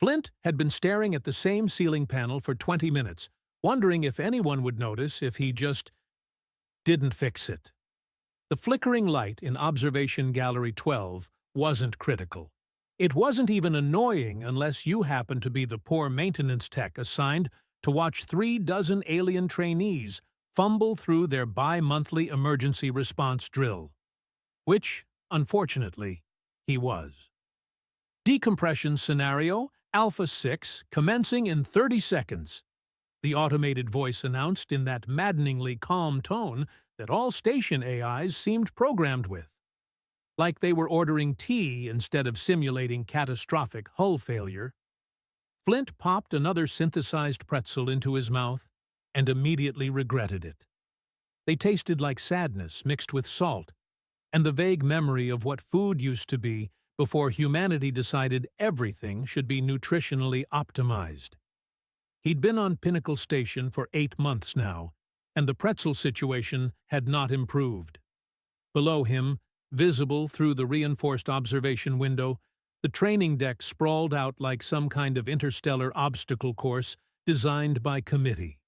Flint had been staring at the same ceiling panel for 20 minutes, wondering if anyone would notice if he just didn't fix it. The flickering light in Observation Gallery 12 wasn't critical. It wasn't even annoying unless you happened to be the poor maintenance tech assigned to watch 36 alien trainees fumble through their bi-monthly emergency response drill. Which, unfortunately, he was. Decompression scenario Alpha 6 commencing in 30 seconds. The automated voice announced in that maddeningly calm tone that all station AIs seemed programmed with. Like they were ordering tea instead of simulating catastrophic hull failure. Flint popped another synthesized pretzel into his mouth and immediately regretted it. They tasted like sadness mixed with salt, and the vague memory of what food used to be before humanity decided everything should be nutritionally optimized. He'd been on Pinnacle Station for 8 months now, and the pretzel situation had not improved. Below him, visible through the reinforced observation window, the training deck sprawled out like some kind of interstellar obstacle course designed by committee.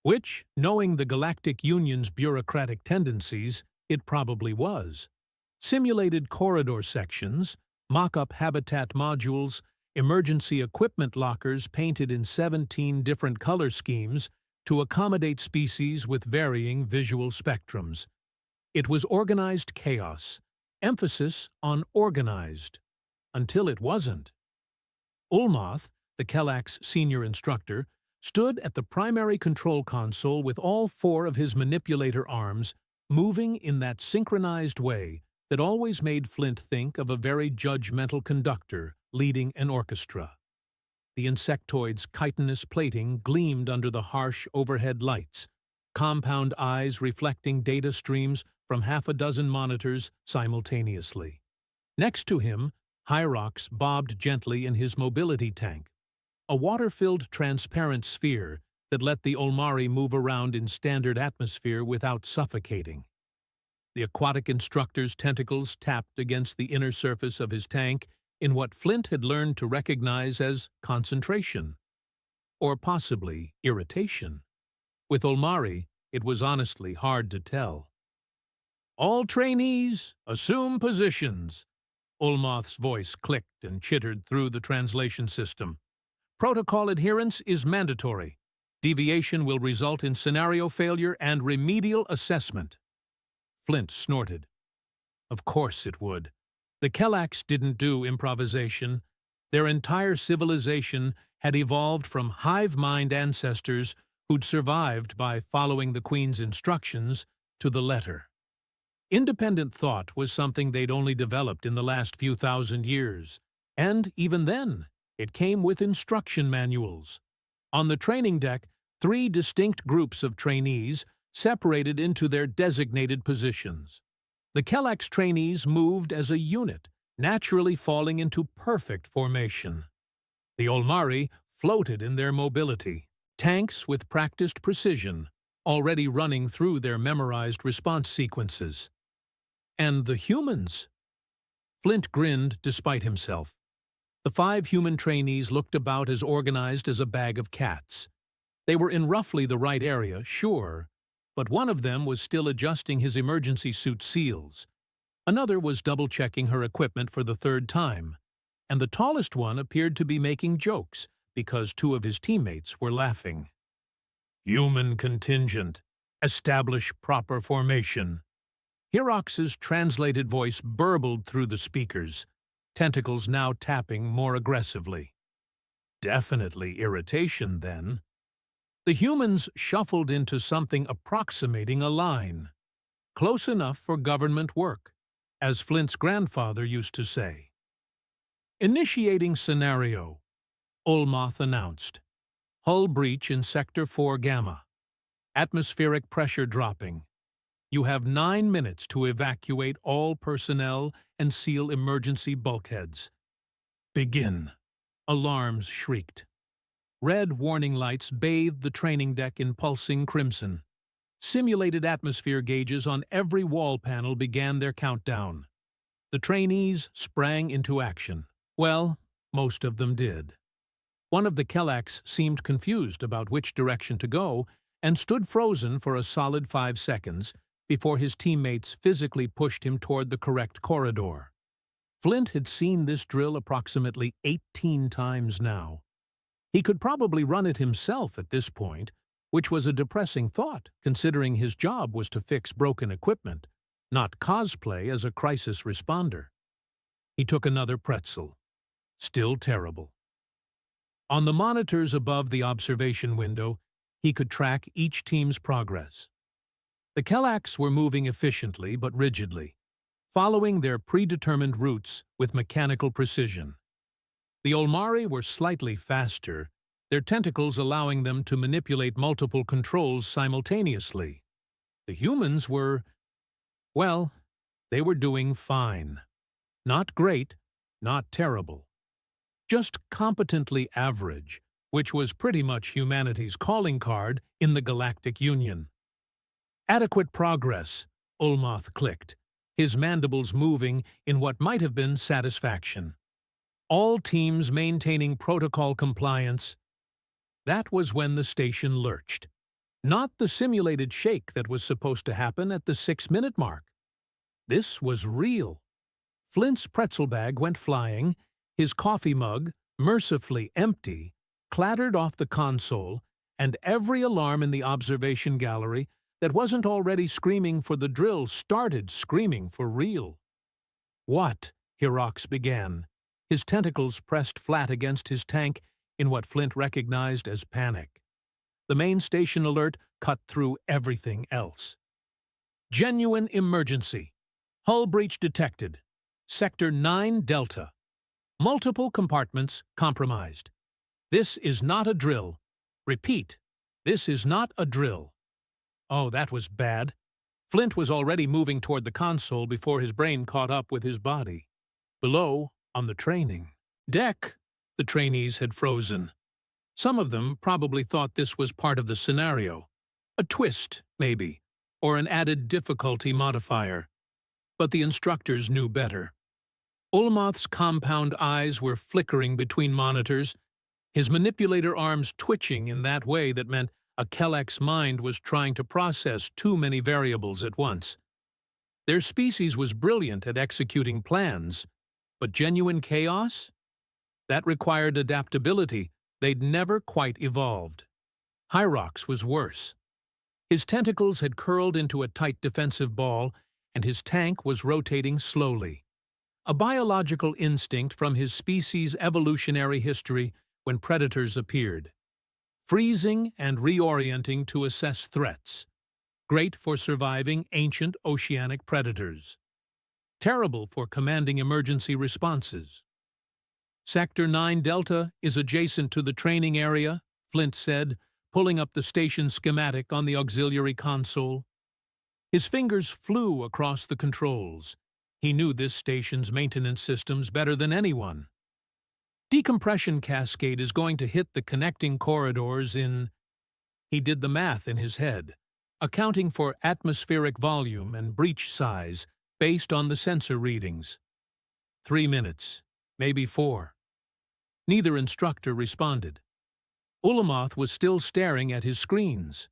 Which, knowing the Galactic Union's bureaucratic tendencies, it probably was. Simulated corridor sections, mock-up habitat modules, emergency equipment lockers painted in 17 different color schemes to accommodate species with varying visual spectrums. It was organized chaos, emphasis on organized, until it wasn't. Ulmoth, the Kelak's senior instructor, stood at the primary control console with all 4 of his manipulator arms moving in that synchronized way that always made Flint think of a very judgmental conductor leading an orchestra. The insectoid's chitinous plating gleamed under the harsh overhead lights, compound eyes reflecting data streams from half a dozen monitors simultaneously. Next to him, Hyrox bobbed gently in his mobility tank, a water-filled transparent sphere that let the Olmari move around in standard atmosphere without suffocating. The aquatic instructor's tentacles tapped against the inner surface of his tank in what Flint had learned to recognize as concentration, or possibly irritation. With Olmari, it was honestly hard to tell. "All trainees, assume positions." Ulmoth's voice clicked and chittered through the translation system. "Protocol adherence is mandatory. Deviation will result in scenario failure and remedial assessment." Flint snorted. Of course it would. The Kelaks didn't do improvisation. Their entire civilization had evolved from hive-mind ancestors who'd survived by following the Queen's instructions to the letter. Independent thought was something they'd only developed in the last few thousand years, and even then, it came with instruction manuals. On the training deck, 3 distinct groups of trainees separated into their designated positions. The Kelak's trainees moved as a unit, naturally falling into perfect formation. The Olmari floated in their mobility, tanks with practiced precision, already running through their memorized response sequences. And the humans? Flint grinned despite himself. The 5 human trainees looked about as organized as a bag of cats. They were in roughly the right area, sure, but one of them was still adjusting his emergency suit seals. Another was double-checking her equipment for the 3rd time, and the tallest one appeared to be making jokes because 2 of his teammates were laughing. "Human contingent. Establish proper formation." Hyrox's translated voice burbled through the speakers, tentacles now tapping more aggressively. Definitely irritation, then. The humans shuffled into something approximating a line. Close enough for government work, as Flint's grandfather used to say. "Initiating scenario," Ulmoth announced. "Hull breach in Sector 4 Gamma. Atmospheric pressure dropping. You have 9 minutes to evacuate all personnel and seal emergency bulkheads. Begin." Alarms shrieked. Red warning lights bathed the training deck in pulsing crimson. Simulated atmosphere gauges on every wall panel began their countdown. The trainees sprang into action. Well, most of them did. One of the Kelaks seemed confused about which direction to go and stood frozen for a solid 5 seconds before his teammates physically pushed him toward the correct corridor. Flint had seen this drill approximately 18 times now. He could probably run it himself at this point, which was a depressing thought considering his job was to fix broken equipment, not cosplay as a crisis responder. He took another pretzel. Still terrible. On the monitors above the observation window, he could track each team's progress. The Kelaks were moving efficiently but rigidly, following their predetermined routes with mechanical precision. The Olmari were slightly faster, their tentacles allowing them to manipulate multiple controls simultaneously. The humans were, well, they were doing fine. Not great, not terrible. Just competently average, which was pretty much humanity's calling card in the Galactic Union. Adequate progress, Ulmoth clicked, his mandibles moving in what might have been satisfaction. All teams maintaining protocol compliance. That was when the station lurched. Not the simulated shake that was supposed to happen at the 6-minute mark. This was real. Flint's pretzel bag went flying, his coffee mug, mercifully empty, clattered off the console, and every alarm in the observation gallery that wasn't already screaming for the drill started screaming for real. What? Hirox began, his tentacles pressed flat against his tank in what Flint recognized as panic. The main station alert cut through everything else. Genuine emergency. Hull breach detected. Sector 9 Delta. Multiple compartments compromised. This is not a drill. Repeat, this is not a drill. Oh, that was bad. Flint was already moving toward the console before his brain caught up with his body. Below, on the training deck, the trainees had frozen. Some of them probably thought this was part of the scenario. A twist, maybe, or an added difficulty modifier. But the instructors knew better. Ulmoth's compound eyes were flickering between monitors, his manipulator arms twitching in that way that meant a Kelak's mind was trying to process too many variables at once. Their species was brilliant at executing plans, but genuine chaos? That required adaptability they'd never quite evolved. Hyrox was worse. His tentacles had curled into a tight defensive ball, and his tank was rotating slowly. A biological instinct from his species' evolutionary history when predators appeared. Freezing and reorienting to assess threats. Great for surviving ancient oceanic predators. Terrible for commanding emergency responses. Sector 9 Delta is adjacent to the training area, Flint said, pulling up the station schematic on the auxiliary console. His fingers flew across the controls. He knew this station's maintenance systems better than anyone. Decompression cascade is going to hit the connecting corridors in... He did the math in his head, accounting for atmospheric volume and breach size based on the sensor readings. 3 minutes, maybe 4. Neither instructor responded. Ulmoth was still staring at his screens.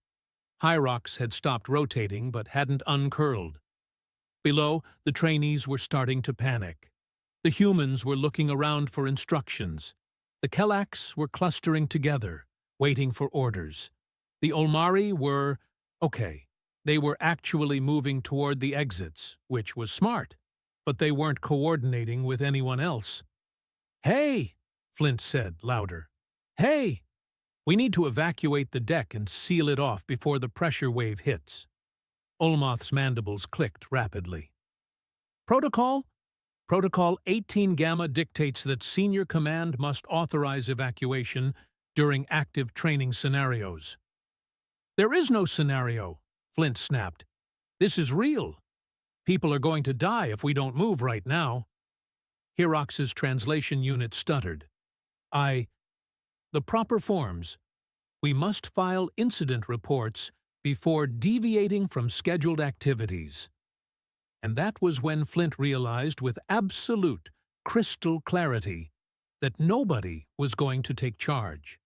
Hyrox had stopped rotating but hadn't uncurled. Below, the trainees were starting to panic. The humans were looking around for instructions. The Kelaks were clustering together, waiting for orders. The Olmari were, okay, they were actually moving toward the exits, which was smart, but they weren't coordinating with anyone else. "Hey!" Flint said, louder. "Hey! We need to evacuate the deck and seal it off before the pressure wave hits." Ulmoth's mandibles clicked rapidly. Protocol? Protocol 18 Gamma dictates that Senior Command must authorize evacuation during active training scenarios. "There is no scenario," Flint snapped. "This is real. People are going to die if we don't move right now." Hirox's translation unit stuttered. The proper forms. We must file incident reports before deviating from scheduled activities." And that was when Flint realized with absolute, crystal clarity that nobody was going to take charge.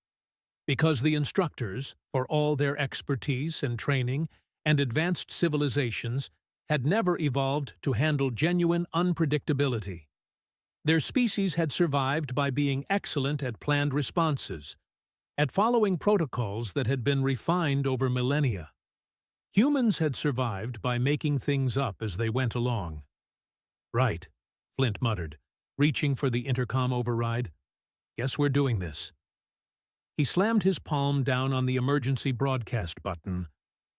Because the instructors, for all their expertise and training and advanced civilizations, had never evolved to handle genuine unpredictability. Their species had survived by being excellent at planned responses, at following protocols that had been refined over millennia. Humans had survived by making things up as they went along. "Right," Flint muttered, reaching for the intercom override. "Guess we're doing this." He slammed his palm down on the emergency broadcast button,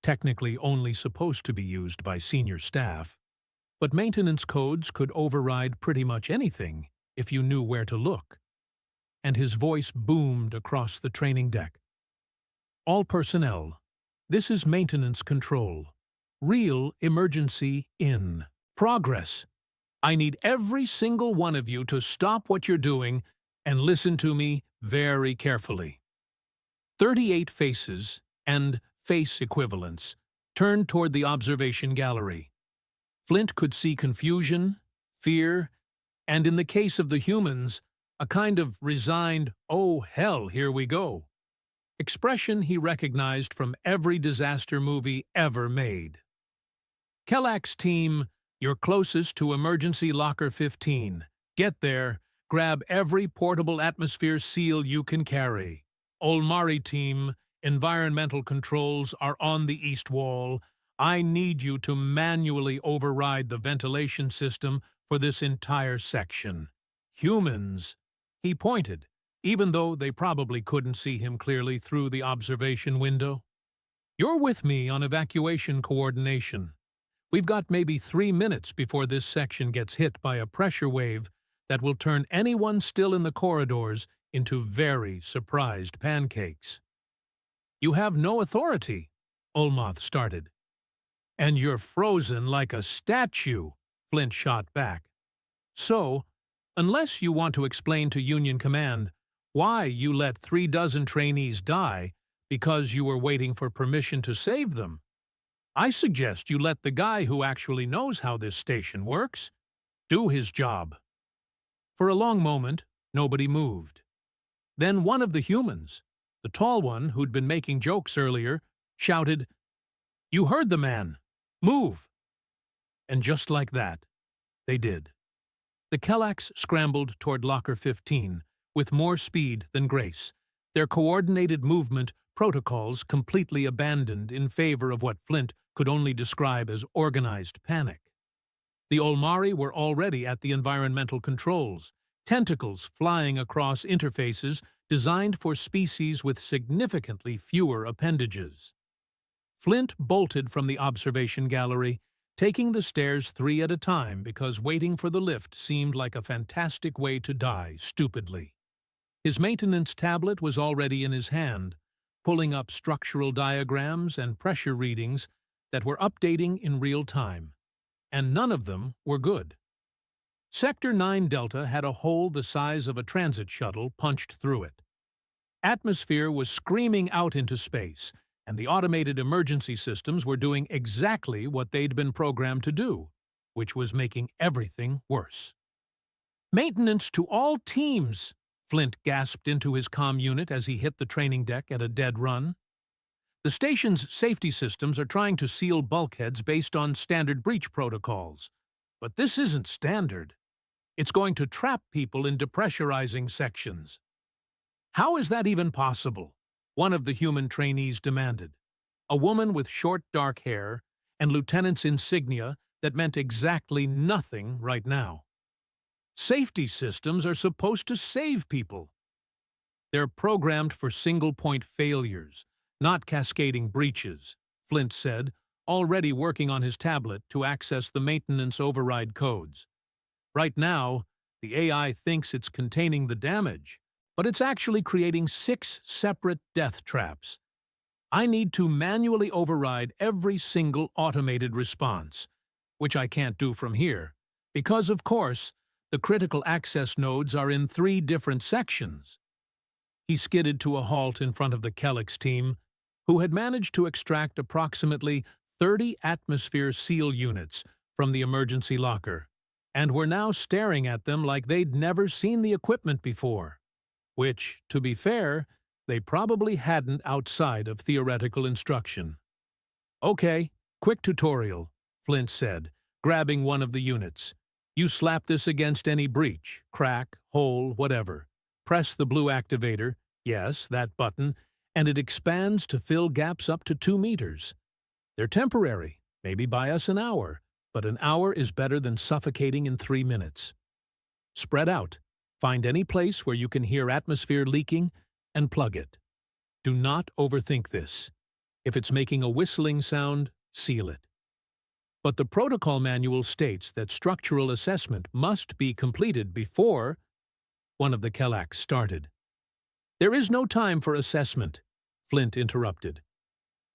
technically only supposed to be used by senior staff, but maintenance codes could override pretty much anything if you knew where to look. And his voice boomed across the training deck. "All personnel, this is maintenance control. Real emergency in progress. I need every single one of you to stop what you're doing and listen to me very carefully." 38 faces and face equivalents turned toward the observation gallery. Flint could see confusion, fear, and in the case of the humans, a kind of resigned, "Oh hell, here we go" expression he recognized from every disaster movie ever made. "Kellog's team, you're closest to emergency locker 15. Get there, grab every portable atmosphere seal you can carry. Olmari team, environmental controls are on the east wall. I need you to manually override the ventilation system for this entire section. Humans," he pointed, even though they probably couldn't see him clearly through the observation window. "You're with me on evacuation coordination. We've got maybe 3 minutes before this section gets hit by a pressure wave that will turn anyone still in the corridors into very surprised pancakes." "You have no authority," Olmoth started. "And you're frozen like a statue," Flint shot back. "So, unless you want to explain to Union Command why you let 36 trainees die because you were waiting for permission to save them, I suggest you let the guy who actually knows how this station works do his job." For a long moment, nobody moved. Then one of the humans, the tall one who'd been making jokes earlier, shouted, "You heard the man! Move!" And just like that, they did. The Kelloggs scrambled toward Locker 15 with more speed than grace, their coordinated movement protocols completely abandoned in favor of what Flint could only describe as organized panic. The Olmari were already at the environmental controls, tentacles flying across interfaces designed for species with significantly fewer appendages. Flint bolted from the observation gallery, taking the stairs 3 at a time because waiting for the lift seemed like a fantastic way to die stupidly. His maintenance tablet was already in his hand, pulling up structural diagrams and pressure readings that were updating in real time, and none of them were good. Sector 9 Delta had a hole the size of a transit shuttle punched through it. Atmosphere was screaming out into space, and the automated emergency systems were doing exactly what they'd been programmed to do, which was making everything worse. "Maintenance to all teams!" Flint gasped into his comm unit as he hit the training deck at a dead run. "The station's safety systems are trying to seal bulkheads based on standard breach protocols. But this isn't standard. It's going to trap people in depressurizing sections." "How is that even possible?" one of the human trainees demanded. A woman with short dark hair and lieutenant's insignia that meant exactly nothing right now. "Safety systems are supposed to save people. They're programmed for single-point failures, not cascading breaches," Flint said, already working on his tablet to access the maintenance override codes. "Right now, the AI thinks it's containing the damage, but it's actually creating 6 separate death traps. I need to manually override every single automated response, which I can't do from here, because, of course, the critical access nodes are in 3 different sections." He skidded to a halt in front of the Kelloggs team, who had managed to extract approximately 30 atmosphere seal units from the emergency locker. and were now staring at them like they'd never seen the equipment before, which, to be fair, they probably hadn't outside of theoretical instruction. "Okay, quick tutorial," Flint said, grabbing one of the units. "You slap this against any breach, crack, hole, whatever. Press the blue activator, yes, that button, and it expands to fill gaps up to 2 meters. They're temporary, maybe buy us an hour, but an hour is better than suffocating in 3 minutes. Spread out. Find any place where you can hear atmosphere leaking and plug it. Do not overthink this. If it's making a whistling sound, seal it." But the protocol manual states that structural assessment must be completed before one of the Kelaks started. "There is no time for assessment," Flint interrupted.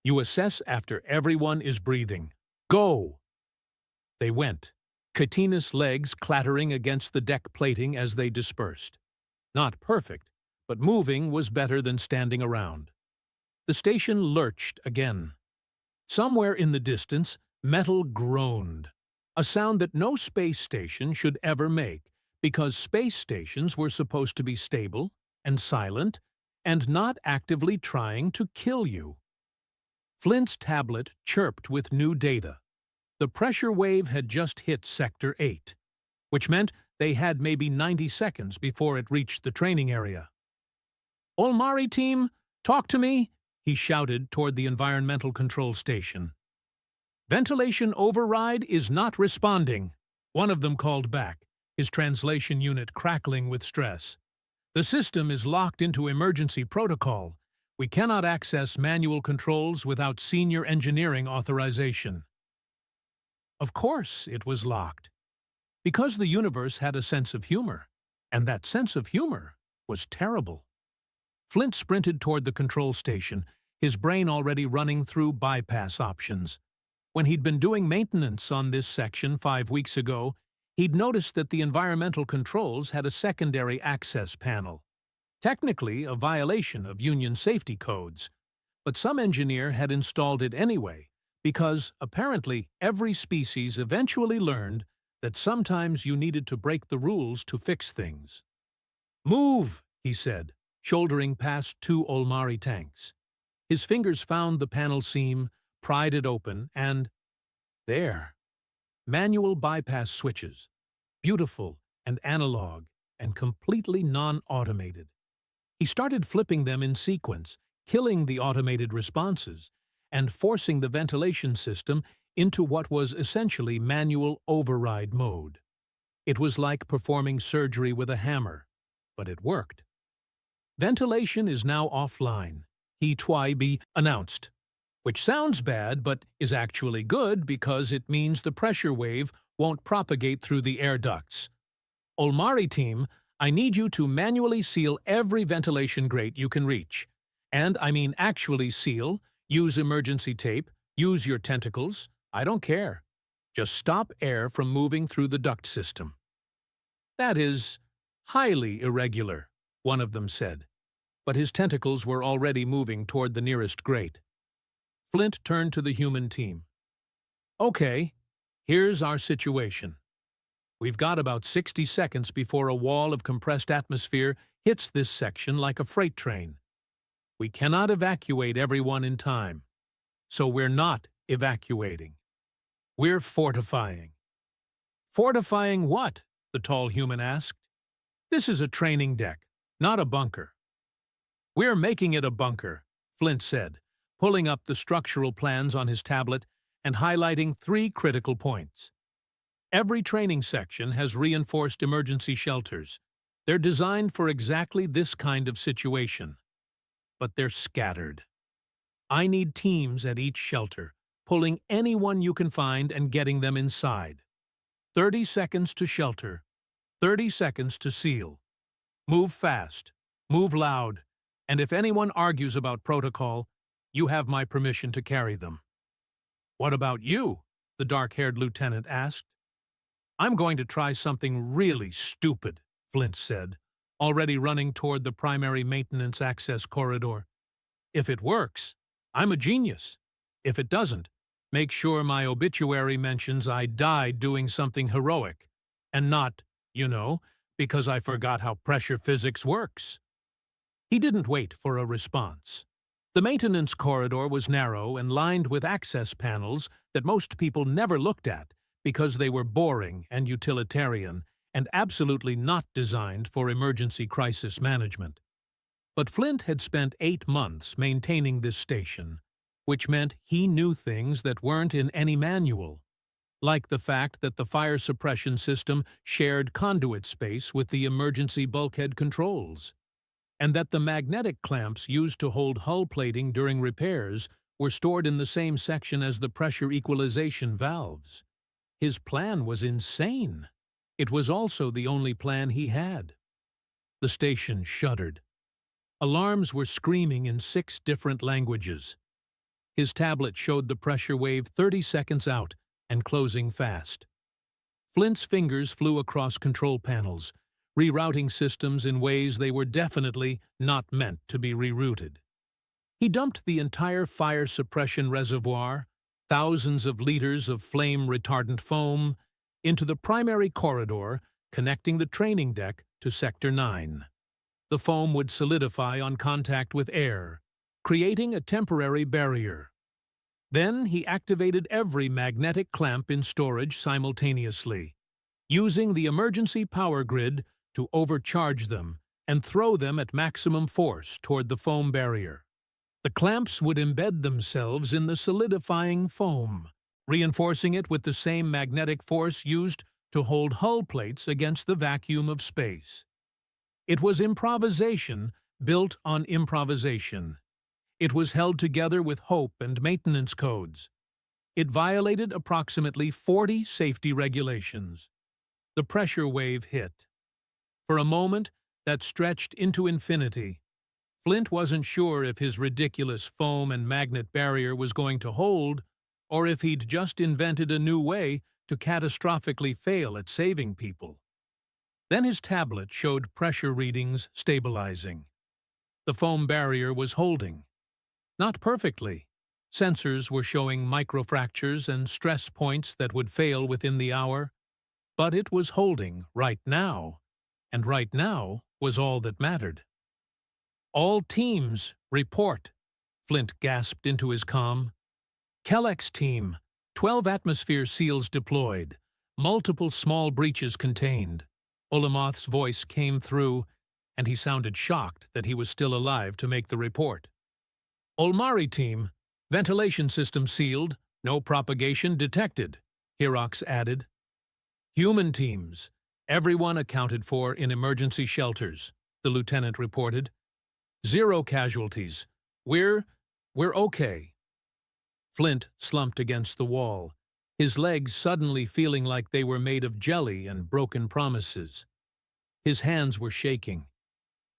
"You assess after everyone is breathing. Go!" They went, Katina's legs clattering against the deck plating as they dispersed. Not perfect, but moving was better than standing around. The station lurched again. Somewhere in the distance, metal groaned, a sound that no space station should ever make, because space stations were supposed to be stable and silent and not actively trying to kill you. Flint's tablet chirped with new data. The pressure wave had just hit Sector 8, which meant they had maybe 90 seconds before it reached the training area. "Olmari team, talk to me," he shouted toward the environmental control station. "Ventilation override is not responding," one of them called back, his translation unit crackling with stress. "The system is locked into emergency protocol. We cannot access manual controls without senior engineering authorization." Of course it was locked. Because the universe had a sense of humor, and that sense of humor was terrible. Flint sprinted toward the control station, his brain already running through bypass options. When he'd been doing maintenance on this section 5 weeks ago, he'd noticed that the environmental controls had a secondary access panel. Technically a violation of Union safety codes, but some engineer had installed it anyway, because apparently every species eventually learned that sometimes you needed to break the rules to fix things. "Move," he said, shouldering past 2 Olmari tanks. His fingers found the panel seam, pried it open, and there. Manual bypass switches. Beautiful and analog and completely non-automated. He started flipping them in sequence, killing the automated responses, and forcing the ventilation system into what was essentially manual override mode. It was like performing surgery with a hammer, but it worked. "Ventilation is now offline," he Twybe announced, which sounds bad but is actually good because it means the pressure wave won't propagate through the air ducts. "Olmari team, I need you to manually seal every ventilation grate you can reach. And I mean actually seal, use emergency tape, use your tentacles, I don't care. Just stop air from moving through the duct system." "That is highly irregular," one of them said, but his tentacles were already moving toward the nearest grate. Flint turned to the human team. "Okay, here's our situation. We've got about 60 seconds before a wall of compressed atmosphere hits this section like a freight train. We cannot evacuate everyone in time, so we're not evacuating. We're fortifying." "Fortifying what?" the tall human asked. "This is a training deck, not a bunker." "We're making it a bunker," Flint said, pulling up the structural plans on his tablet and highlighting 3 critical points. "Every training section has reinforced emergency shelters. They're designed for exactly this kind of situation. But they're scattered. I need teams at each shelter, pulling anyone you can find and getting them inside. 30 seconds to shelter, 30 seconds to seal. Move fast, move loud, and if anyone argues about protocol, you have my permission to carry them." "What about you?" the dark-haired lieutenant asked. "I'm going to try something really stupid," Flint said, already running toward the primary maintenance access corridor. "If it works, I'm a genius. If it doesn't, make sure my obituary mentions I died doing something heroic. and not, you know, because I forgot how pressure physics works. He didn't wait for a response. The maintenance corridor was narrow and lined with access panels that most people never looked at because they were boring and utilitarian and absolutely not designed for emergency crisis management. But Flint had spent 8 months maintaining this station, which meant he knew things that weren't in any manual, like the fact that the fire suppression system shared conduit space with the emergency bulkhead controls, and that the magnetic clamps used to hold hull plating during repairs were stored in the same section as the pressure equalization valves. His plan was insane. It was also the only plan he had. The station shuddered. Alarms were screaming in 6 different languages. His tablet showed the pressure wave 30 seconds out and closing fast. Flint's fingers flew across control panels, rerouting systems in ways they were definitely not meant to be rerouted. He dumped the entire fire suppression reservoir, thousands of liters of flame-retardant foam, into the primary corridor connecting the training deck to Sector 9. The foam would solidify on contact with air, creating a temporary barrier. Then he activated every magnetic clamp in storage simultaneously, using the emergency power grid to overcharge them and throw them at maximum force toward the foam barrier. The clamps would embed themselves in the solidifying foam, reinforcing it with the same magnetic force used to hold hull plates against the vacuum of space. It was improvisation built on improvisation. It was held together with hope and maintenance codes. It violated approximately 40 safety regulations. The pressure wave hit. For a moment, that stretched into infinity. Flint wasn't sure if his ridiculous foam and magnet barrier was going to hold, or if he'd just invented a new way to catastrophically fail at saving people. Then his tablet showed pressure readings stabilizing. The foam barrier was holding. Not perfectly. Sensors were showing microfractures and stress points that would fail within the hour. But it was holding right now, and right now was all that mattered. "All teams, report," Flint gasped into his comm. "Kellex team, 12 atmosphere seals deployed, multiple small breaches contained." Olamoth's voice came through, and he sounded shocked that he was still alive to make the report. "Olmari team, ventilation system sealed, no propagation detected," Hirox added. "Human teams, everyone accounted for in emergency shelters," the lieutenant reported. "0 casualties. We're okay." Flint slumped against the wall, his legs suddenly feeling like they were made of jelly and broken promises. His hands were shaking.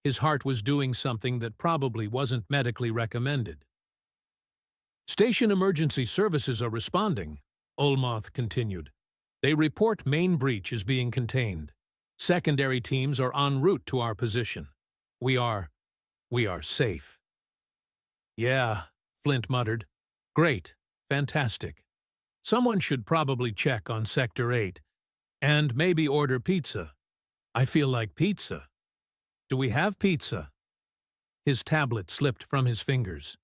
His heart was doing something that probably wasn't medically recommended. "Station emergency services are responding," Olmoth continued. "They report main breach is being contained. Secondary teams are en route to our position. We are safe." "Yeah," Flint muttered. "Great. Fantastic. Someone should probably check on Sector 8, and maybe order pizza. I feel like pizza. Do we have pizza?" His tablet slipped from his fingers.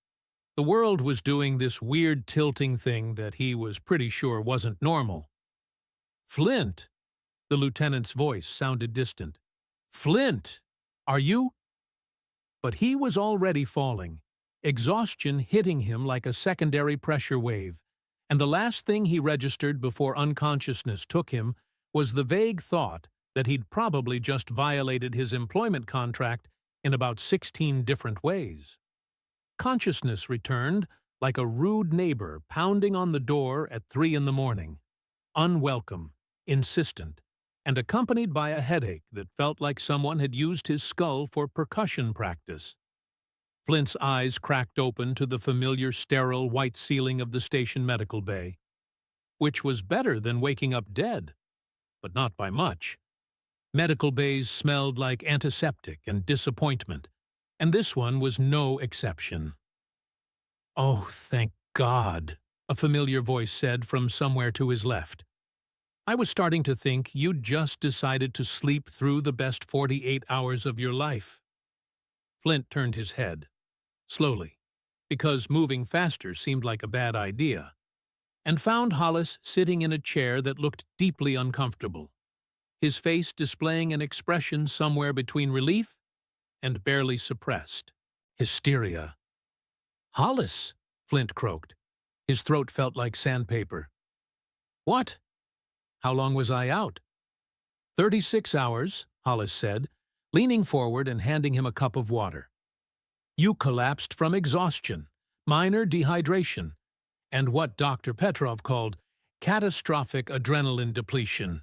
The world was doing this weird tilting thing that he was pretty sure wasn't normal. "Flint!" The lieutenant's voice sounded distant. "Flint! Are you—" But he was already falling, exhaustion hitting him like a secondary pressure wave, and the last thing he registered before unconsciousness took him was the vague thought that he'd probably just violated his employment contract in about 16 different ways. Consciousness returned like a rude neighbor pounding on the door at 3 in the morning, unwelcome, insistent, and accompanied by a headache that felt like someone had used his skull for percussion practice. Flint's eyes cracked open to the familiar sterile white ceiling of the station medical bay, which was better than waking up dead, but not by much. Medical bays smelled like antiseptic and disappointment, and this one was no exception. "Oh, thank God," a familiar voice said from somewhere to his left. I was starting to think you'd just decided to sleep through the best 48 hours of your life. Flint turned his head, slowly, because moving faster seemed like a bad idea, and found Hollis sitting in a chair that looked deeply uncomfortable, his face displaying an expression somewhere between relief and barely suppressed hysteria. "Hollis," Flint croaked. His throat felt like sandpaper. "What? How long was I out?" 36 hours, Hollis said, leaning forward and handing him a cup of water. "You collapsed from exhaustion, minor dehydration, and what Dr. Petrov called catastrophic adrenaline depletion,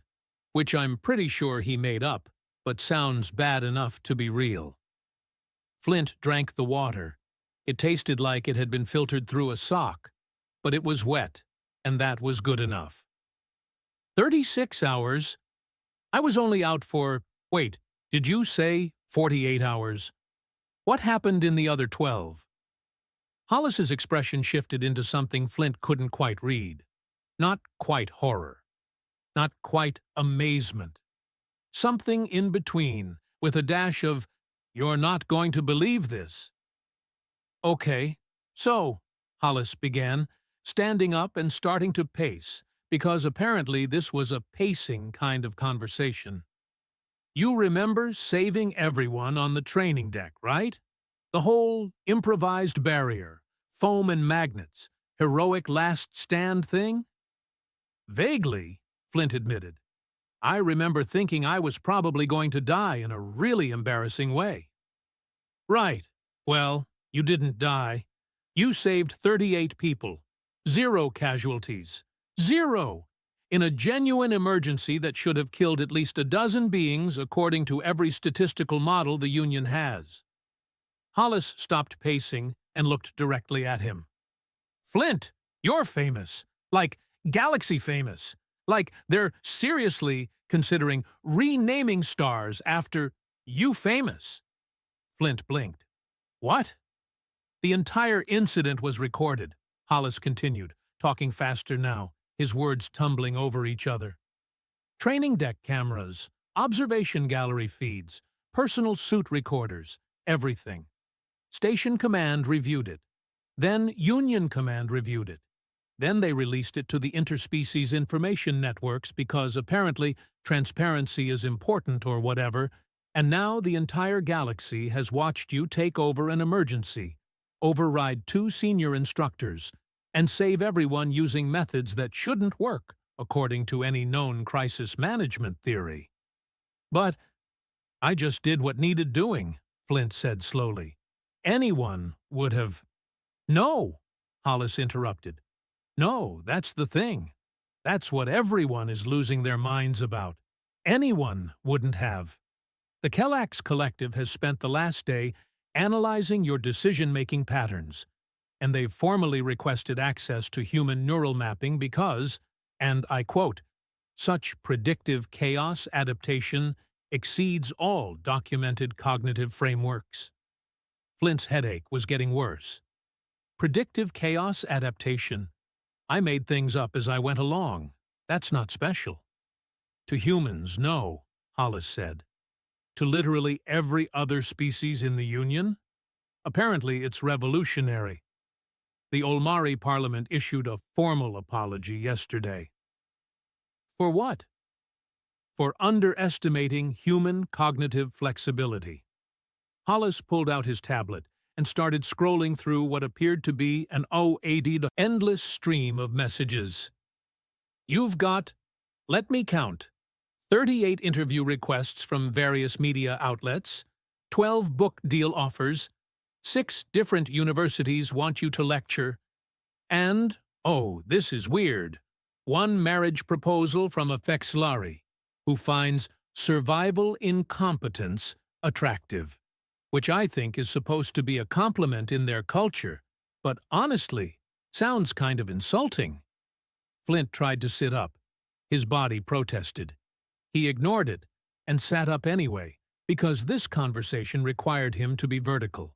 which I'm pretty sure he made up, but sounds bad enough to be real." Flint drank the water. It tasted like it had been filtered through a sock, but it was wet, and that was good enough. 36 hours? I was only out for, wait, did you say 48 hours? What happened in the other 12? Hollis's expression shifted into something Flint couldn't quite read. Not quite horror. Not quite amazement. Something in between, with a dash of, "You're not going to believe this." "Okay, so," Hollis began, standing up and starting to pace, because apparently this was a pacing kind of conversation. "You remember saving everyone on the training deck, right? The whole improvised barrier, foam and magnets, heroic last stand thing?" "Vaguely," Flint admitted. "I remember thinking I was probably going to die in a really embarrassing way." "Right. Well, you didn't die. You saved 38 people. 0 casualties. 0! In a genuine emergency that should have killed at least a dozen beings according to every statistical model the Union has." Hollis stopped pacing and looked directly at him. "Flint, you're famous. Like, galaxy famous. Like, they're seriously considering renaming stars after you famous." Flint blinked. "What?" "The entire incident was recorded," Hollis continued, talking faster now, his words tumbling over each other. "Training deck cameras, observation gallery feeds, personal suit recorders, everything. Station Command reviewed it. Then Union Command reviewed it. Then they released it to the interspecies information networks because apparently transparency is important or whatever, and now the entire galaxy has watched you take over an emergency, override 2 senior instructors, and save everyone using methods that shouldn't work, according to any known crisis management theory." "But I just did what needed doing," Flint said slowly. "Anyone would have—" "No," Hollis interrupted. "No, that's the thing. That's what everyone is losing their minds about. Anyone wouldn't have. The Kellax Collective has spent the last day analyzing your decision-making patterns, and they've formally requested access to human neural mapping because, and I quote, such predictive chaos adaptation exceeds all documented cognitive frameworks." Flint's headache was getting worse. Predictive chaos adaptation. I made things up as I went along. That's not special. To humans, no, Hollis said. To literally every other species in the Union? Apparently it's revolutionary. The Olmari Parliament issued a formal apology yesterday. For what? For underestimating human cognitive flexibility. Hollis pulled out his tablet and started scrolling through what appeared to be an endless stream of messages. "You've got, let me count, 38 interview requests from various media outlets, 12 book deal offers, 6 different universities want you to lecture, and, oh, this is weird, 1 marriage proposal from a Fexlari, who finds survival incompetence attractive, which I think is supposed to be a compliment in their culture, but honestly, sounds kind of insulting." Flint tried to sit up. His body protested. He ignored it and sat up anyway, because this conversation required him to be vertical.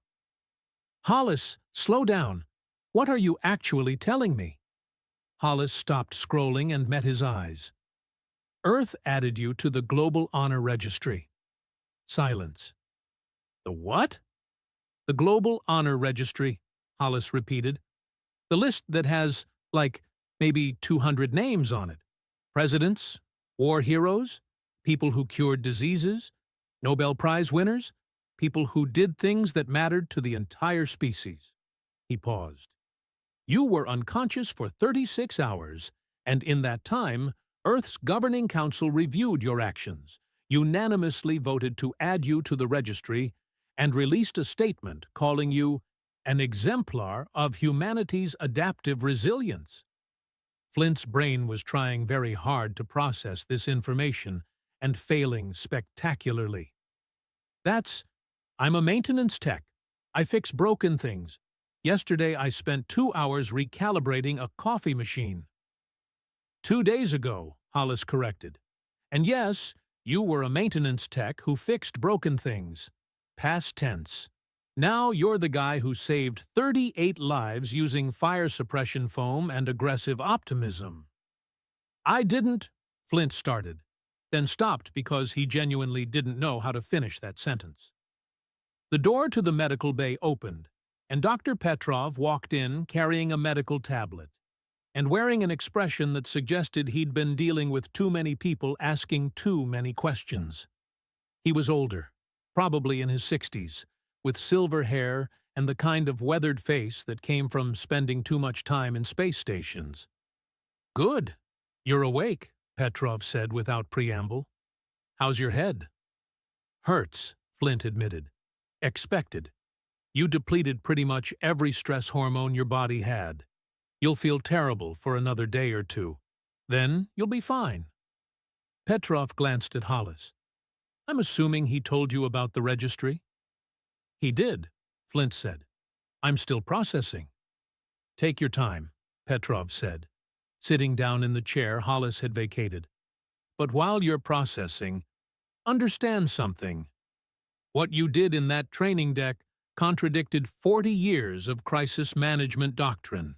"Hollis, slow down. What are you actually telling me?" Hollis stopped scrolling and met his eyes. Earth added you to the Global Honor Registry. Silence. The what? The Global Honor Registry, Hollis repeated. The list that has, like, maybe 200 names on it. Presidents, war heroes, people who cured diseases, Nobel Prize winners, people who did things that mattered to the entire species. He paused. You were unconscious for 36 hours, and in that time, Earth's governing council reviewed your actions, unanimously voted to add you to the registry, and released a statement calling you an exemplar of humanity's adaptive resilience. Flint's brain was trying very hard to process this information and failing spectacularly. I'm a maintenance tech. I fix broken things. Yesterday I spent 2 hours recalibrating a coffee machine. 2 days ago, Hollis corrected. And yes, you were a maintenance tech who fixed broken things. Past tense. Now you're the guy who saved 38 lives using fire suppression foam and aggressive optimism. I didn't, Flint started, then stopped because he genuinely didn't know how to finish that sentence. The door to the medical bay opened, and Dr. Petrov walked in carrying a medical tablet, and wearing an expression that suggested he'd been dealing with too many people asking too many questions. He was older, probably in his 60s, with silver hair and the kind of weathered face that came from spending too much time in space stations. Good. You're awake, Petrov said without preamble. How's your head? Hurts, Flint admitted. Expected. You depleted pretty much every stress hormone your body had. You'll feel terrible for another day or two. Then you'll be fine. Petrov glanced at Hollis. I'm assuming he told you about the registry? He did, Flint said. I'm still processing. Take your time, Petrov said, sitting down in the chair Hollis had vacated. But while you're processing, understand something. What you did in that training deck contradicted 40 years of crisis management doctrine.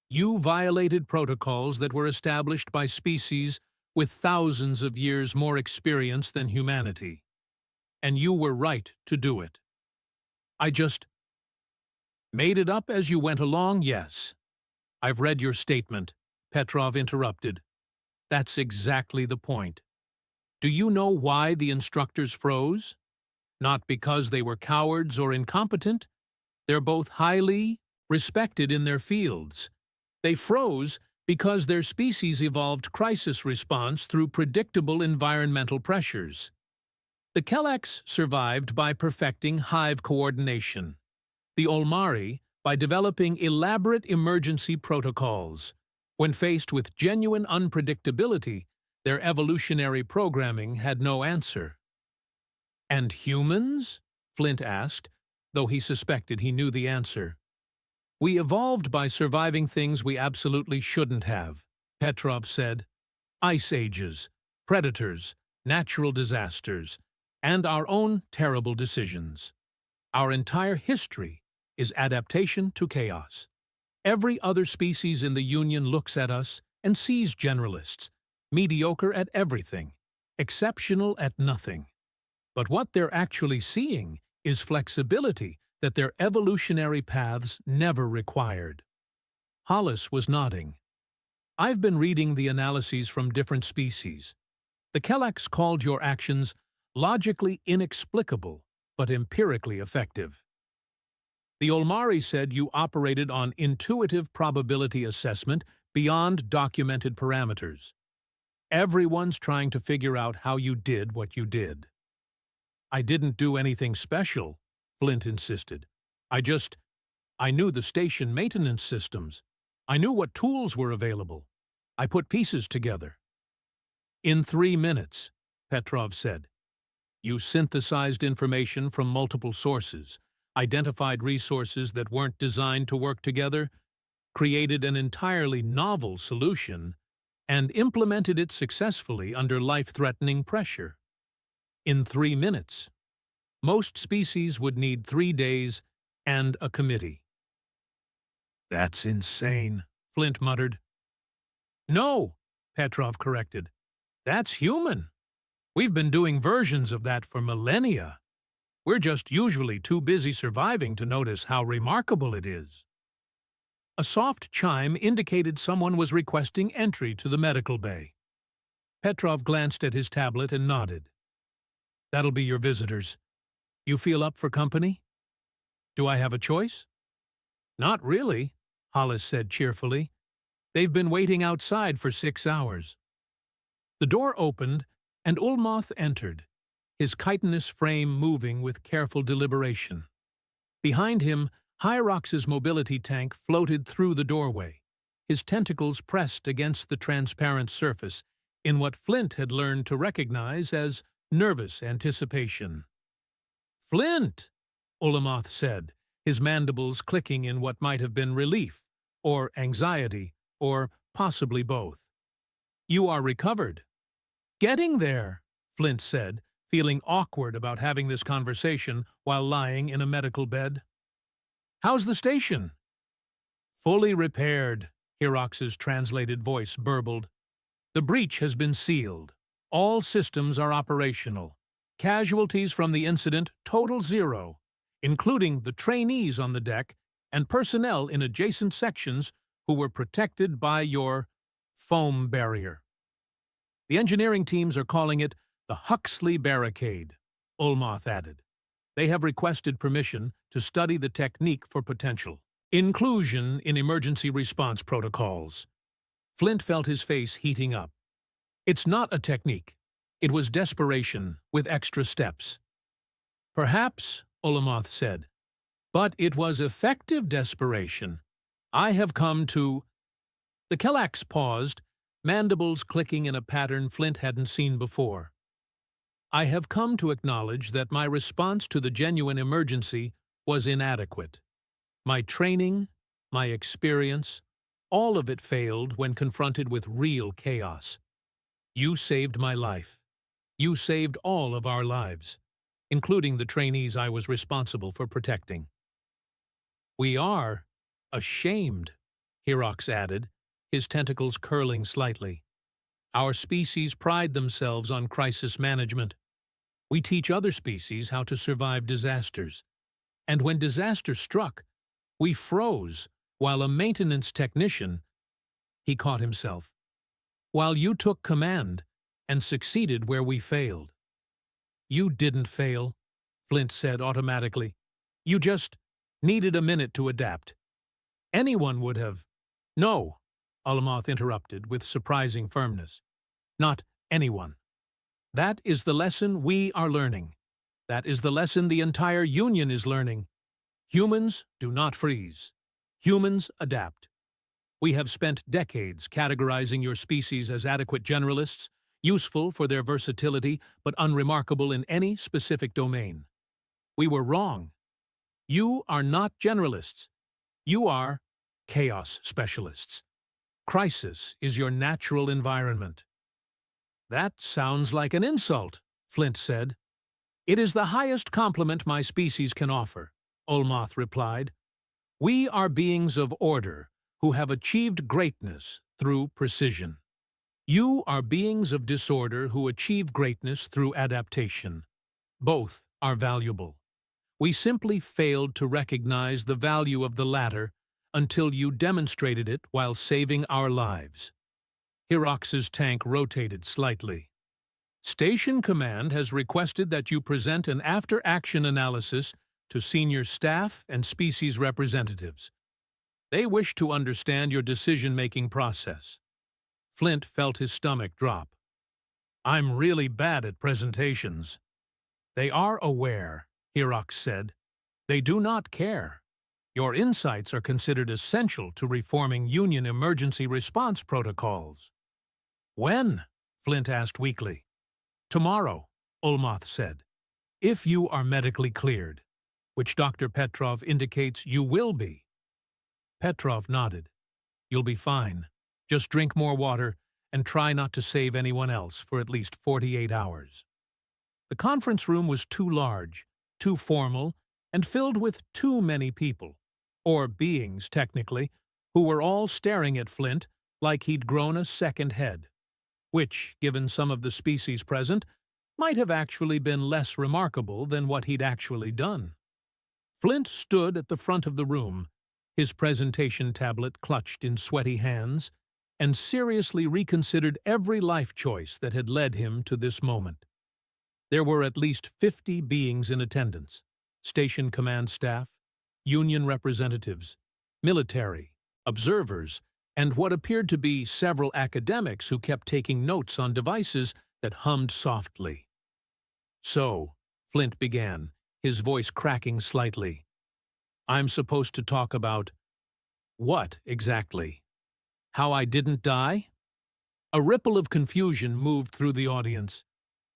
You violated protocols that were established by species with thousands of years more experience than humanity. And you were right to do it. I just made it up as you went along, yes. I've read your statement, Petrov interrupted. That's exactly the point. Do you know why the instructors froze? Not because they were cowards or incompetent. They're both highly respected in their fields. They froze because their species evolved crisis response through predictable environmental pressures. The Keleks survived by perfecting hive coordination. The Olmari by developing elaborate emergency protocols. When faced with genuine unpredictability, their evolutionary programming had no answer. And humans? Flint asked, though he suspected he knew the answer. We evolved by surviving things we absolutely shouldn't have, Petrov said. Ice ages, predators, natural disasters, and our own terrible decisions. Our entire history is adaptation to chaos. Every other species in the Union looks at us and sees generalists, mediocre at everything, exceptional at nothing. But what they're actually seeing is flexibility that their evolutionary paths never required. Hollis was nodding. I've been reading the analyses from different species. The Keleks called your actions logically inexplicable, but empirically effective. The Olmari said you operated on intuitive probability assessment beyond documented parameters. Everyone's trying to figure out how you did what you did. I didn't do anything special, Flint insisted. I knew the station maintenance systems. I knew what tools were available. I put pieces together. In 3 minutes, Petrov said. You synthesized information from multiple sources, identified resources that weren't designed to work together, created an entirely novel solution, and implemented it successfully under life-threatening pressure. In 3 minutes. Most species would need 3 days and a committee. That's insane, Flint muttered. No, Petrov corrected. That's human. We've been doing versions of that for millennia. We're just usually too busy surviving to notice how remarkable it is. A soft chime indicated someone was requesting entry to the medical bay. Petrov glanced at his tablet and nodded. That'll be your visitors. You feel up for company? Do I have a choice? Not really, Hollis said cheerfully. They've been waiting outside for 6 hours. The door opened, and Ulmoth entered, his chitinous frame moving with careful deliberation. Behind him, Hyrox's mobility tank floated through the doorway, his tentacles pressed against the transparent surface in what Flint had learned to recognize as nervous anticipation. "Flint!" Ulmoth said, his mandibles clicking in what might have been relief, or anxiety, or possibly both. "You are recovered." "Getting there," Flint said, feeling awkward about having this conversation while lying in a medical bed. "How's the station?" "Fully repaired," Hyrox's translated voice burbled. "The breach has been sealed. All systems are operational. Casualties from the incident total 0, including the trainees on the deck and personnel in adjacent sections who were protected by your foam barrier. The engineering teams are calling it the Huxley Barricade," Ulmoth added. "They have requested permission to study the technique for potential inclusion in emergency response protocols." Flint felt his face heating up. "It's not a technique. It was desperation with extra steps." "Perhaps," Ulmoth said, "but it was effective desperation. I have come to—" The Kellax paused, mandibles clicking in a pattern Flint hadn't seen before. "I have come to acknowledge that my response to the genuine emergency was inadequate. My training, my experience, all of it failed when confronted with real chaos. You saved my life. You saved all of our lives, including the trainees I was responsible for protecting." "We are ashamed," Hyrox added, his tentacles curling slightly. "Our species pride themselves on crisis management. We teach other species how to survive disasters. And when disaster struck, we froze while a maintenance technician—" He caught himself. "While you took command and succeeded where we failed." "You didn't fail," Flint said automatically. "You just needed a minute to adapt. Anyone would have—" "No," Ulmoth interrupted with surprising firmness. "Not anyone. That is the lesson we are learning. That is the lesson the entire Union is learning. Humans do not freeze. Humans adapt. We have spent decades categorizing your species as adequate generalists, useful for their versatility but unremarkable in any specific domain. We were wrong. You are not generalists. You are chaos specialists. Crisis is your natural environment." "That sounds like an insult," Flint said. "It is the highest compliment my species can offer," Ulmoth replied. "We are beings of order who have achieved greatness through precision. You are beings of disorder who achieve greatness through adaptation. Both are valuable. We simply failed to recognize the value of the latter until you demonstrated it while saving our lives." Hyrox's tank rotated slightly. "Station Command has requested that you present an after-action analysis to senior staff and species representatives. They wish to understand your decision-making process." Flint felt his stomach drop. "I'm really bad at presentations." "They are aware," Hyrox said. "They do not care. Your insights are considered essential to reforming Union emergency response protocols." "When?" Flint asked weakly. "Tomorrow," Ulmoth said. "If you are medically cleared, which Dr. Petrov indicates you will be." Petrov nodded. "You'll be fine. Just drink more water and try not to save anyone else for at least 48 hours." The conference room was too large, too formal, and filled with too many people, or beings, technically, who were all staring at Flint like he'd grown a second head. which, given some of the species present, might have actually been less remarkable than what he'd actually done. Flint stood at the front of the room, his presentation tablet clutched in sweaty hands, and seriously reconsidered every life choice that had led him to this moment. There were at least 50 beings in attendance: station command staff, union representatives, military, observers, and what appeared to be several academics who kept taking notes on devices that hummed softly. "So," Flint began, his voice cracking slightly, "I'm supposed to talk about what exactly? How I didn't die?" A ripple of confusion moved through the audience.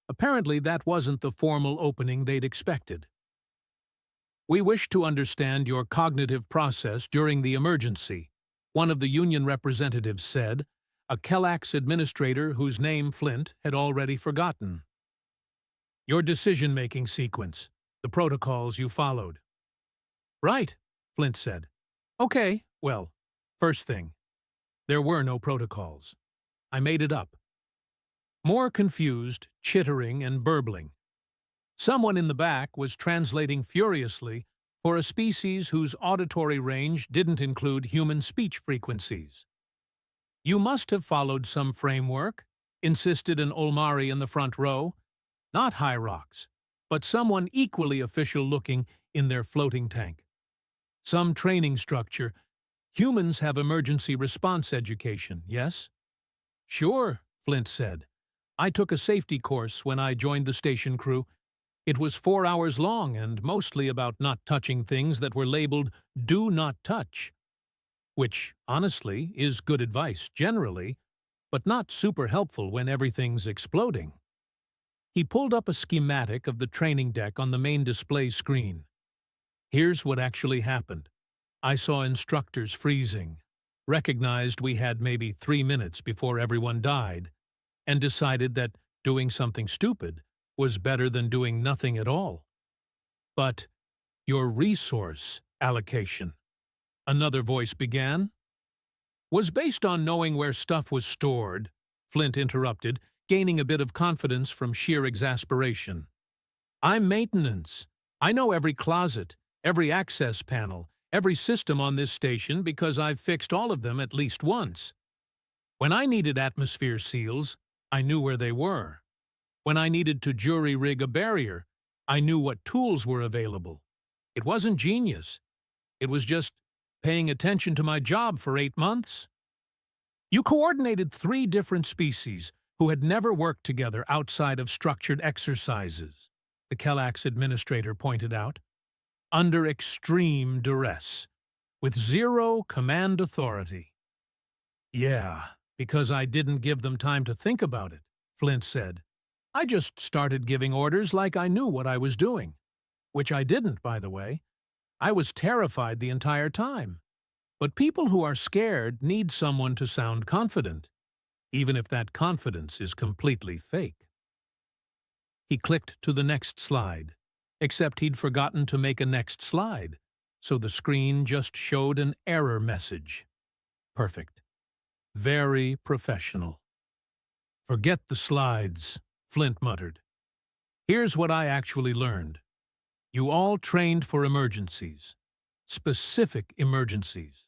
Apparently, that wasn't the formal opening they'd expected. "We wish to understand your cognitive process during the emergency," one of the union representatives said, a Kellax administrator whose name Flint had already forgotten. "Your decision-making sequence, the protocols you followed." "Right," Flint said. "Okay, well, first thing, there were no protocols. I made it up." More confused, chittering, and burbling. Someone in the back was translating furiously for a species whose auditory range didn't include human speech frequencies. "You must have followed some framework," insisted an Olmari in the front row. Not Hyrox, but someone equally official-looking in their floating tank. "Some training structure. Humans have emergency response education, yes?" "Sure," Flint said. "I took a safety course when I joined the station crew. It was 4 hours long and mostly about not touching things that were labeled 'Do Not Touch', which, honestly, is good advice generally, but not super helpful when everything's exploding." He pulled up a schematic of the training deck on the main display screen. "Here's what actually happened. I saw instructors freezing, recognized we had maybe 3 minutes before everyone died, and decided that doing something stupid was better than doing nothing at all. But your resource allocation," another voice began, "was based on knowing where stuff was stored," Flint interrupted, gaining a bit of confidence from sheer exasperation. "I'm maintenance. I know every closet, every access panel, every system on this station because I've fixed all of them at least once. When I needed atmosphere seals, I knew where they were. When I needed to jury-rig a barrier, I knew what tools were available. It wasn't genius. It was just paying attention to my job for 8 months." "You coordinated 3 different species who had never worked together outside of structured exercises," the Kellax administrator pointed out, "under extreme duress, with 0 command authority." "Yeah, because I didn't give them time to think about it," Flint said. "I just started giving orders like I knew what I was doing. Which I didn't, by the way. I was terrified the entire time. But people who are scared need someone to sound confident, even if that confidence is completely fake." He clicked to the next slide, except he'd forgotten to make a next slide, so the screen just showed an error message. Perfect. Very professional. "Forget the slides," Flint muttered. "Here's what I actually learned. You all trained for emergencies. Specific emergencies.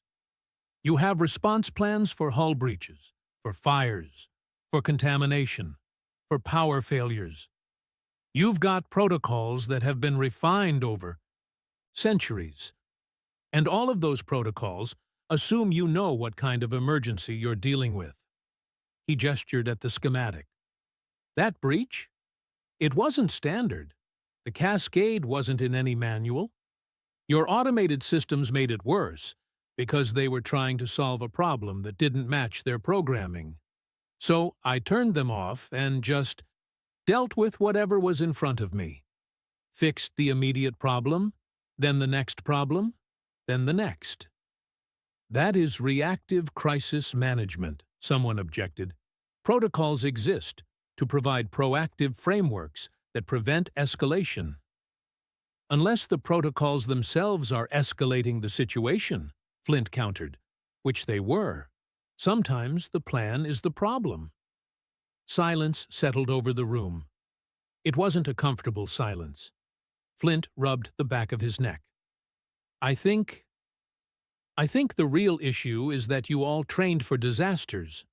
You have response plans for hull breaches, for fires, for contamination, for power failures. You've got protocols that have been refined over centuries. And all of those protocols assume you know what kind of emergency you're dealing with." He gestured at the schematic. "That breach? It wasn't standard. The cascade wasn't in any manual. Your automated systems made it worse because they were trying to solve a problem that didn't match their programming. So I turned them off and just dealt with whatever was in front of me. Fixed the immediate problem, then the next problem, then the next." "That is reactive crisis management," someone objected. "Protocols exist to provide proactive frameworks that prevent escalation." "Unless the protocols themselves are escalating the situation," Flint countered, "which they were. Sometimes the plan is the problem." Silence settled over the room. It wasn't a comfortable silence. Flint rubbed the back of his neck. I think the real issue is that you all trained for disasters.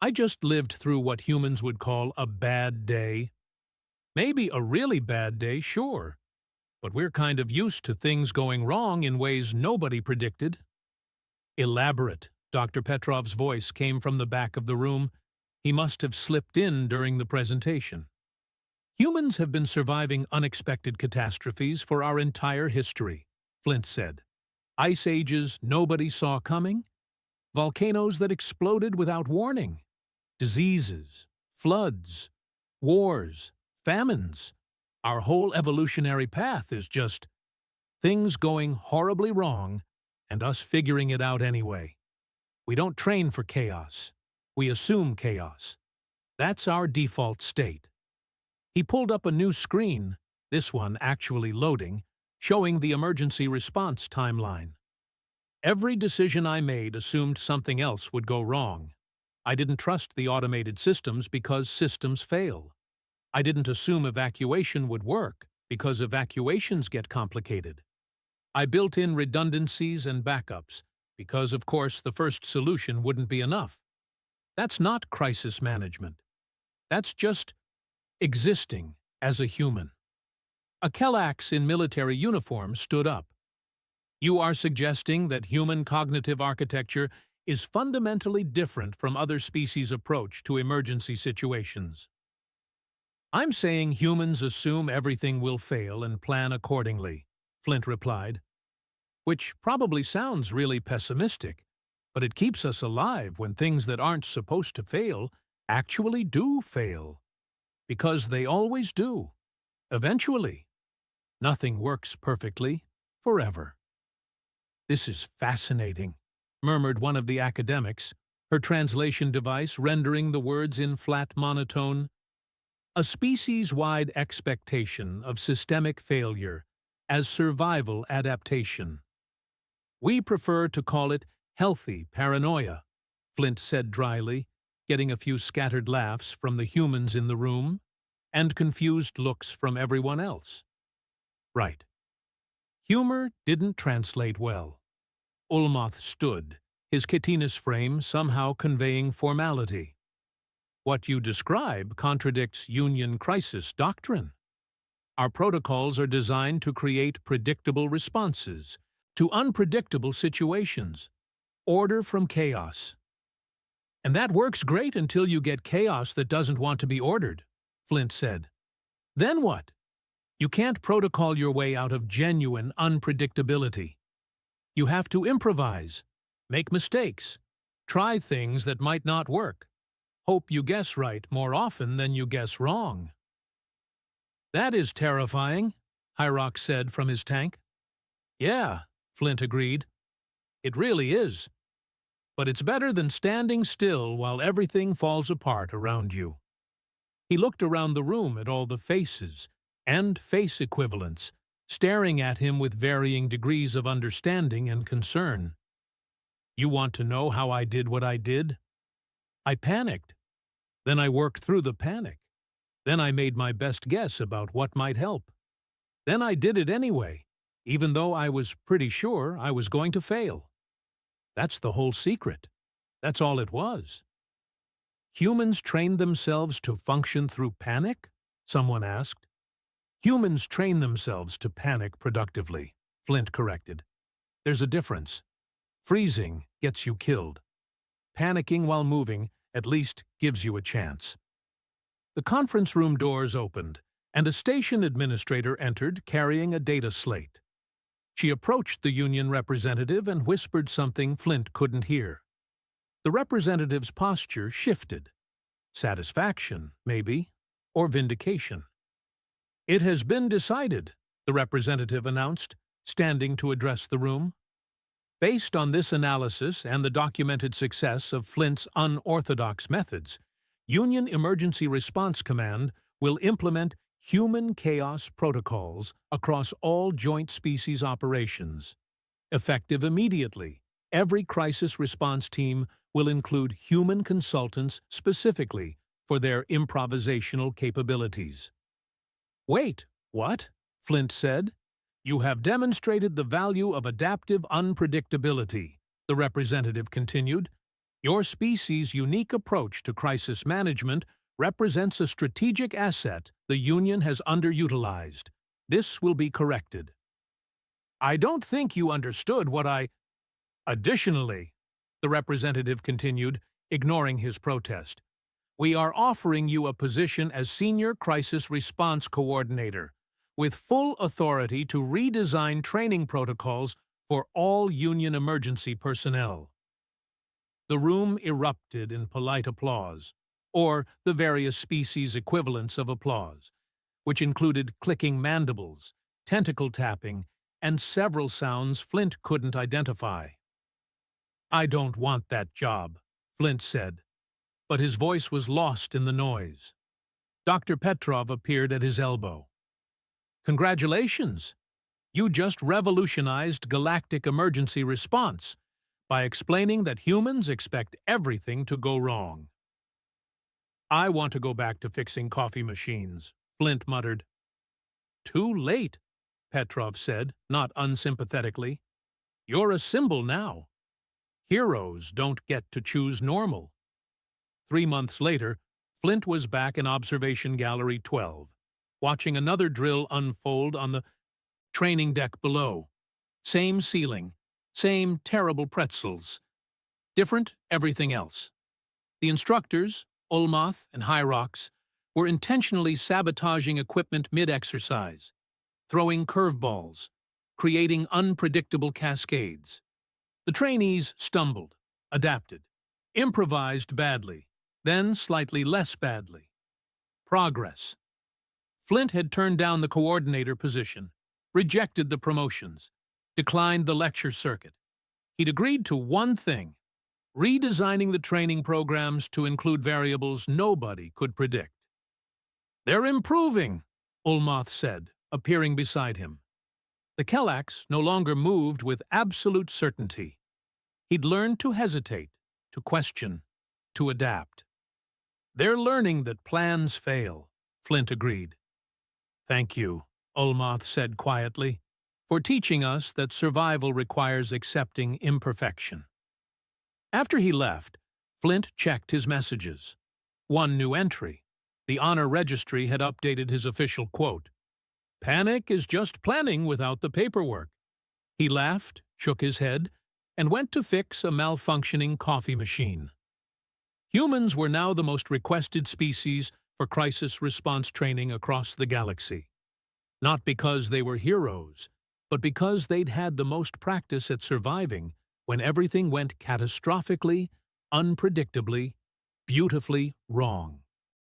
I just lived through what humans would call a bad day. Maybe a really bad day, sure. But we're kind of used to things going wrong in ways nobody predicted. Elaborate. Dr. Petrov's voice came from the back of the room. He must have slipped in during the presentation. Humans have been surviving unexpected catastrophes for our entire history, Flint said. Ice ages nobody saw coming, volcanoes that exploded without warning, diseases, floods, wars, famines. Our whole evolutionary path is just things going horribly wrong and us figuring it out anyway. We don't train for chaos. We assume chaos. That's our default state. He pulled up a new screen, this one actually loading, showing the emergency response timeline. Every decision I made assumed something else would go wrong. I didn't trust the automated systems because systems fail. I didn't assume evacuation would work because evacuations get complicated. I built in redundancies and backups because, of course, the first solution wouldn't be enough. That's not crisis management. That's just existing as a human. A Kellax in military uniform stood up. You are suggesting that human cognitive architecture is fundamentally different from other species' approach to emergency situations. I'm saying humans assume everything will fail and plan accordingly, Flint replied. Which probably sounds really pessimistic, but it keeps us alive when things that aren't supposed to fail actually do fail. Because they always do. Eventually. Nothing works perfectly, forever. This is fascinating, murmured one of the academics, her translation device rendering the words in flat monotone. A species-wide expectation of systemic failure as survival adaptation. We prefer to call it healthy paranoia, Flint said dryly, getting a few scattered laughs from the humans in the room and confused looks from everyone else. Right. Humor didn't translate well. Ulmoth stood, his chitinous frame somehow conveying formality. What you describe contradicts Union crisis doctrine. Our protocols are designed to create predictable responses to unpredictable situations, order from chaos. And that works great until you get chaos that doesn't want to be ordered, Flint said. Then what? You can't protocol your way out of genuine unpredictability. You have to improvise, make mistakes, try things that might not work, hope you guess right more often than you guess wrong. That is terrifying, Hyrox said from his tank. Yeah, Flint agreed. It really is. But it's better than standing still while everything falls apart around you. He looked around the room at all the faces and face equivalents, staring at him with varying degrees of understanding and concern. You want to know how I did what I did? I panicked. Then I worked through the panic. Then I made my best guess about what might help. Then I did it anyway, even though I was pretty sure I was going to fail. That's the whole secret. That's all it was. Humans trained themselves to function through panic? Someone asked. Humans train themselves to panic productively, Flint corrected. There's a difference. Freezing gets you killed. Panicking while moving at least gives you a chance. The conference room doors opened, and a station administrator entered carrying a data slate. She approached the union representative and whispered something Flint couldn't hear. The representative's posture shifted. Satisfaction, maybe, or vindication. It has been decided, the representative announced, standing to address the room. Based on this analysis and the documented success of Flint's unorthodox methods, Union Emergency Response Command will implement human chaos protocols across all joint species operations. Effective immediately, every crisis response team will include human consultants specifically for their improvisational capabilities. "Wait, what?" Flint said. "You have demonstrated the value of adaptive unpredictability," the representative continued. "Your species' unique approach to crisis management represents a strategic asset the Union has underutilized. This will be corrected." "I don't think you understood what I—" "Additionally," the representative continued, ignoring his protest, "we are offering you a position as Senior Crisis Response Coordinator, with full authority to redesign training protocols for all Union emergency personnel." The room erupted in polite applause, or the various species equivalents of applause, which included clicking mandibles, tentacle tapping, and several sounds Flint couldn't identify. "I don't want that job," Flint said, but his voice was lost in the noise. Dr. Petrov appeared at his elbow. "Congratulations! You just revolutionized galactic emergency response by explaining that humans expect everything to go wrong." "I want to go back to fixing coffee machines," Flint muttered. "Too late," Petrov said, not unsympathetically. "You're a symbol now. Heroes don't get to choose normal." 3 months later, Flint was back in Observation Gallery 12, watching another drill unfold on the training deck below. Same ceiling, same terrible pretzels. Different everything else. The instructors, Olmoth and Hyrox, were intentionally sabotaging equipment mid-exercise, throwing curveballs, creating unpredictable cascades. The trainees stumbled, adapted, improvised badly, then slightly less badly. Progress. Flint had turned down the coordinator position, rejected the promotions, declined the lecture circuit. He'd agreed to one thing: redesigning the training programs to include variables nobody could predict. "They're improving," Olmoth said, appearing beside him. The Kellax no longer moved with absolute certainty. He'd learned to hesitate, to question, to adapt. "They're learning that plans fail," Flint agreed. "Thank you," Olmoth said quietly, "for teaching us that survival requires accepting imperfection." After he left, Flint checked his messages. One new entry. The honor registry had updated his official quote. "Panic is just planning without the paperwork." He laughed, shook his head, and went to fix a malfunctioning coffee machine. Humans were now the most requested species for crisis response training across the galaxy. Not because they were heroes, but because they'd had the most practice at surviving when everything went catastrophically, unpredictably, beautifully wrong.